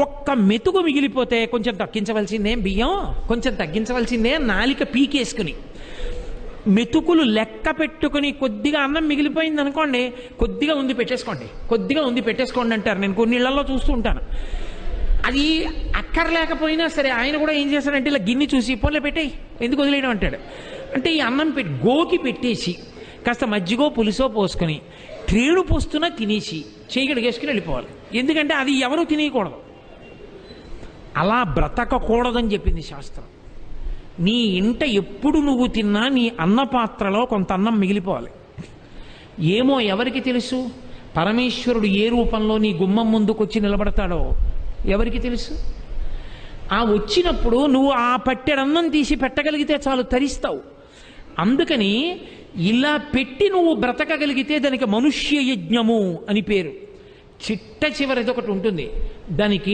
ఒక్క మెతుకు మిగిలిపోతే కొంచెం తగ్గించవలసిందే బియ్యం, కొంచెం తగ్గించవలసిందే నాలిక పీకేసుకుని మెతుకులు లెక్క పెట్టుకుని కొద్దిగా అన్నం మిగిలిపోయింది అనుకోండి, కొద్దిగా ఉంది పెట్టేసుకోండి, కొద్దిగా ఉంది పెట్టేసుకోండి అంటారు. నేను కొన్ని ఇళ్లలో చూస్తూ ఉంటాను. అది అక్కర్లేకపోయినా సరే ఆయన కూడా ఏం చేస్తాడంటే ఇలా గిన్నె చూసి పోన్లే పెట్టేయి, ఎందుకు వదిలేయడం అంటాడు. అంటే ఈ అన్నం గోకి పెట్టేసి కాస్త మజ్జిగో పులుసో పోసుకొని ట్రేడు పోస్తున్నా తినేసి చేయగడిగేసుకుని వెళ్ళిపోవాలి. ఎందుకంటే అది ఎవరూ తినేయకూడదు. అలా బ్రతకకూడదని చెప్పింది శాస్త్రం. నీ ఇంట ఎప్పుడు నువ్వు తిన్నా నీ అన్న పాత్రలో కొంత అన్నం మిగిలిపోవాలి. ఏమో ఎవరికి తెలుసు పరమేశ్వరుడు ఏ రూపంలో నీ గుమ్మం ముందుకొచ్చి నిలబడతాడో ఎవరికి తెలుసు. ఆ వచ్చినప్పుడు నువ్వు ఆ పట్టెడన్నం తీసి పెట్టగలిగితే చాలు, తరిస్తావు. అందుకని ఇలా పెట్టి నువ్వు బ్రతకగలిగితే దానికి మనుష్య యజ్ఞము అని పేరు. చిట్ట చివరిది ఒకటి ఉంటుంది, దానికి